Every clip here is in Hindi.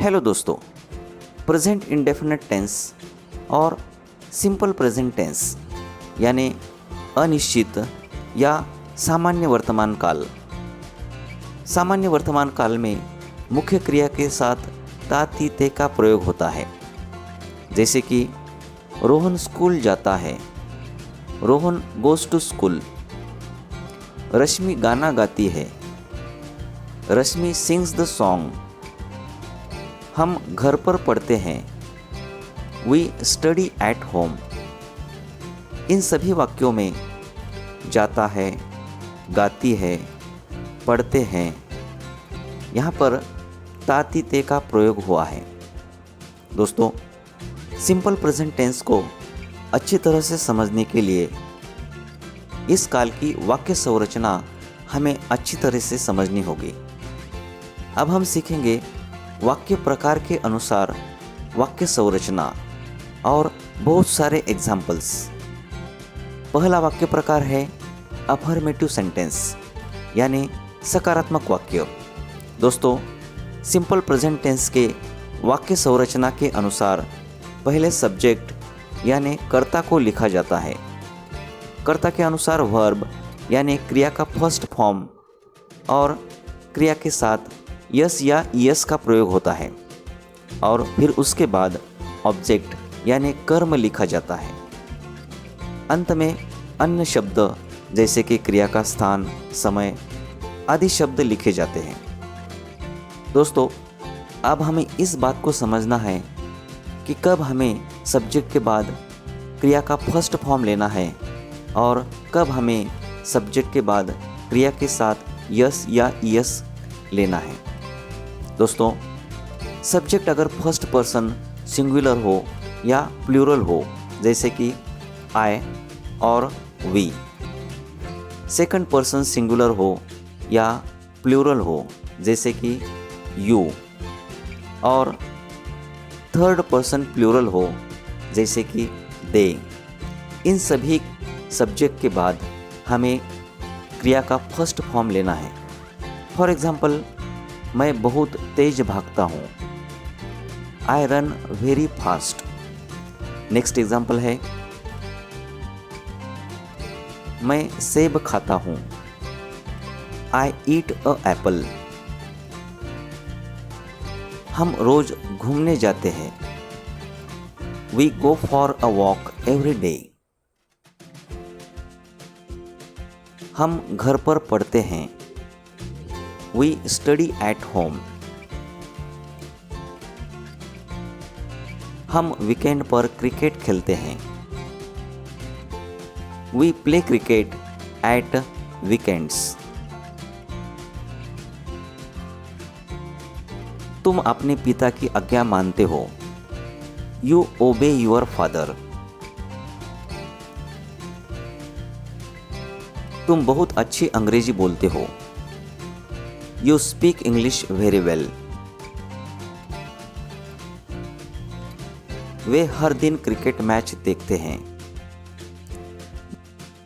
हेलो दोस्तों, प्रेजेंट इंडेफिनिट टेंस और सिंपल प्रेजेंट टेंस यानी अनिश्चित या सामान्य वर्तमान काल। सामान्य वर्तमान काल में मुख्य क्रिया के साथ ता ती ते का प्रयोग होता है, जैसे कि रोहन स्कूल जाता है, रोहन गोज टू स्कूल। रश्मि गाना गाती है, रश्मि सिंग्स द सॉन्ग। हम घर पर पढ़ते हैं, वी स्टडी एट होम। इन सभी वाक्यों में जाता है, गाती है, पढ़ते हैं, यहाँ पर ता ती ते का प्रयोग हुआ है। दोस्तों, सिंपल प्रेजेंट टेंस को अच्छी तरह से समझने के लिए इस काल की वाक्य संरचना हमें अच्छी तरह से समझनी होगी। अब हम सीखेंगे वाक्य प्रकार के अनुसार वाक्य संरचना और बहुत सारे एग्जाम्पल्स। पहला वाक्य प्रकार है अफर्मेटिव सेंटेंस यानी सकारात्मक वाक्य। दोस्तों, सिंपल प्रेजेंट टेंस के वाक्य संरचना के अनुसार पहले सब्जेक्ट यानी कर्ता को लिखा जाता है। कर्ता के अनुसार वर्ब यानी क्रिया का फर्स्ट फॉर्म और क्रिया के साथ यस या यस का प्रयोग होता है और फिर उसके बाद ऑब्जेक्ट यानी कर्म लिखा जाता है। अंत में अन्य शब्द जैसे कि क्रिया का स्थान, समय आदि शब्द लिखे जाते हैं। दोस्तों, अब हमें इस बात को समझना है कि कब हमें सब्जेक्ट के बाद क्रिया का फर्स्ट फॉर्म लेना है और कब हमें सब्जेक्ट के बाद क्रिया के साथ यस या यस लेना है। दोस्तों, सब्जेक्ट अगर फर्स्ट पर्सन सिंगुलर हो या प्लूरल हो जैसे कि आई और वी, सेकंड पर्सन सिंगुलर हो या प्लूरल हो जैसे कि यू, और थर्ड पर्सन प्लूरल हो जैसे कि दे, इन सभी सब्जेक्ट के बाद हमें क्रिया का फर्स्ट फॉर्म लेना है। फॉर एग्जाम्पल, मैं बहुत तेज भागता हूँ, I run very fast. Next example है मैं सेब खाता हूँ, आई ईट अ एप्पल। हम रोज घूमने जाते हैं, we go for a walk every day. हम घर पर पढ़ते हैं, वी स्टडी एट होम। हम वीकेंड पर क्रिकेट खेलते हैं, we play cricket at weekends. तुम अपने पिता की आज्ञा मानते हो, यू ओबे योर फादर। तुम बहुत अच्छी अंग्रेजी बोलते हो, you speak English very well. वे हर दिन क्रिकेट मैच देखते हैं,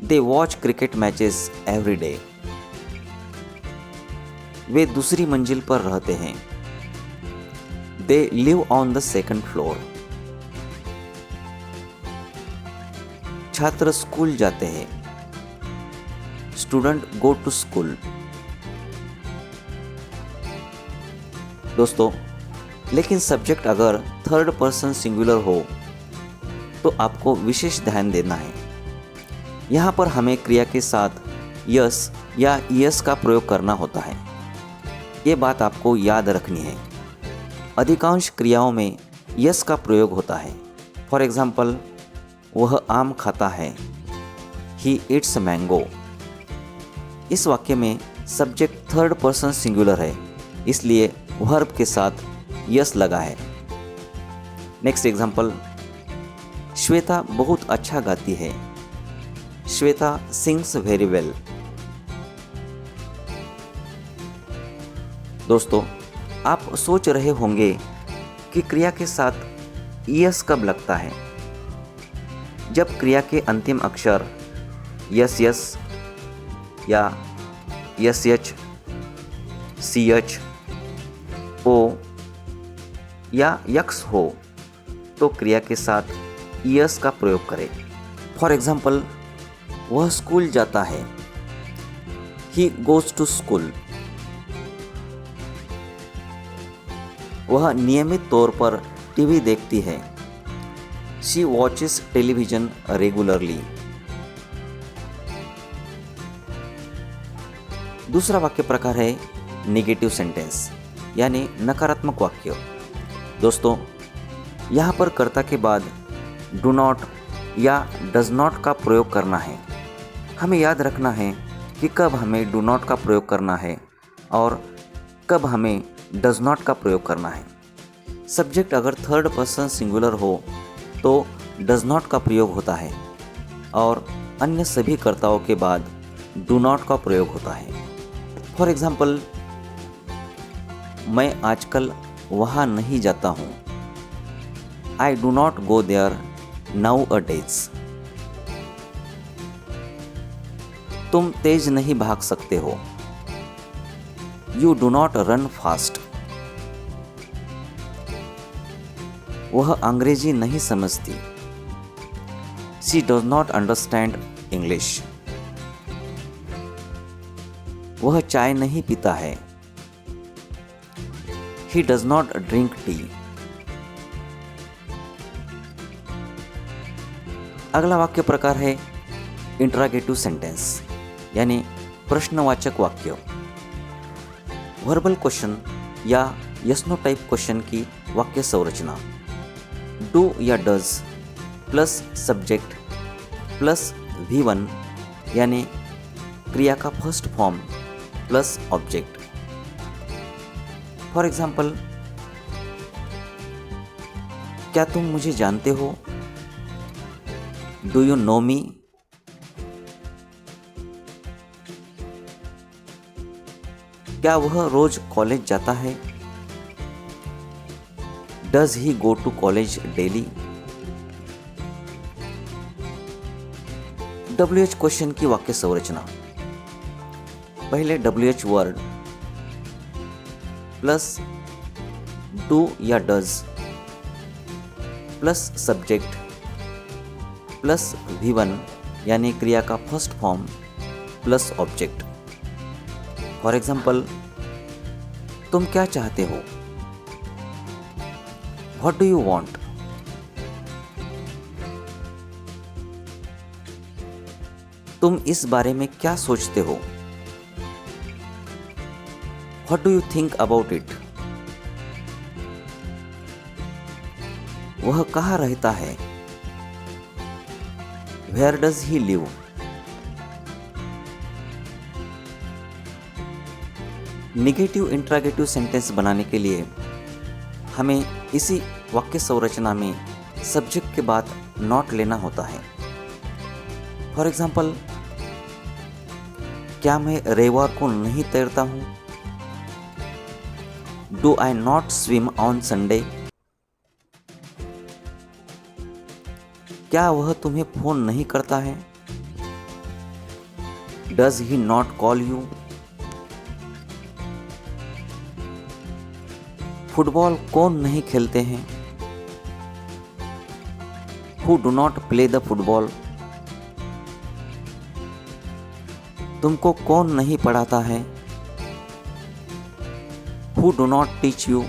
they watch cricket matches every day. वे दूसरी मंजिल पर रहते हैं, they live on the second floor. छात्र स्कूल जाते हैं, स्टूडेंट गो टू स्कूल। दोस्तों, लेकिन सब्जेक्ट अगर थर्ड पर्सन सिंगुलर हो तो आपको विशेष ध्यान देना है। यहाँ पर हमें क्रिया के साथ यस या यस का प्रयोग करना होता है। ये बात आपको याद रखनी है। अधिकांश क्रियाओं में यस का प्रयोग होता है। फॉर एग्जाम्पल, वह आम खाता है, ही ईट्स मैंगो। इस वाक्य में सब्जेक्ट थर्ड पर्सन सिंगुलर है, इसलिए वर्ब के साथ यस लगा है। नेक्स्ट एग्जाम्पल, श्वेता बहुत अच्छा गाती है, श्वेता सिंग्स वेरी वेल। दोस्तों, आप सोच रहे होंगे कि क्रिया के साथ यस कब लगता है। जब क्रिया के अंतिम अक्षर यस यस या यस एच, सी एच, ओ या यक्स हो तो क्रिया के साथ ईयर्स का प्रयोग करें। फॉर एग्जाम्पल, वह स्कूल जाता है, ही गोज टू स्कूल। वह नियमित तौर पर टीवी देखती है, शी वॉचेस टेलीविजन रेगुलरली। दूसरा वाक्य प्रकार है नेगेटिव सेंटेंस यानी नकारात्मक वाक्य। दोस्तों, यहाँ पर कर्ता के बाद डू नॉट या डज नॉट का प्रयोग करना है। हमें याद रखना है कि कब हमें डू नॉट का प्रयोग करना है और कब हमें डज नॉट का प्रयोग करना है। सब्जेक्ट अगर थर्ड पर्सन सिंगुलर हो तो डज नॉट का प्रयोग होता है और अन्य सभी कर्ताओं के बाद डू नॉट का प्रयोग होता है। फॉर एग्जाम्पल, मैं आजकल वहाँ नहीं जाता हूँ, I do not go there nowadays. तुम तेज नहीं भाग सकते हो, you do not run fast. वह अंग्रेजी नहीं समझती, she does not understand English. वह चाय नहीं पीता है, he does not drink tea. अगला वाक्य प्रकार है इंटरोगेटिव सेंटेंस यानी प्रश्नवाचक वाक्य। वर्बल क्वेश्चन या यस नो टाइप क्वेश्चन की वाक्य संरचना डू या does plus subject plus V1 यानी क्रिया का first form plus object. For example, क्या तुम मुझे जानते हो, डू यू नो मी। क्या वह रोज कॉलेज जाता है, does he go to college daily. WH question की वाक्य संरचना पहले WH वर्ड प्लस डू या does plus subject plus V1 यानी क्रिया का first form plus object. For example, तुम क्या चाहते हो, व्हाट डू यू वांट। तुम इस बारे में क्या सोचते हो, what do you think about it. वह कहाँ रहता है, where does he live. Negative interrogative sentence बनाने के लिए हमें इसी वाक्य संरचना में सब्जेक्ट के बाद नॉट लेना होता है। फॉर एग्जाम्पल, क्या मैं रविवार को नहीं तैरता हूँ, do I not swim on Sunday. क्या वह तुम्हें फोन नहीं करता है, does he not call you. Football कौन नहीं खेलते हैं, who do not play the football. तुमको कौन नहीं पढ़ाता है, who do not teach you.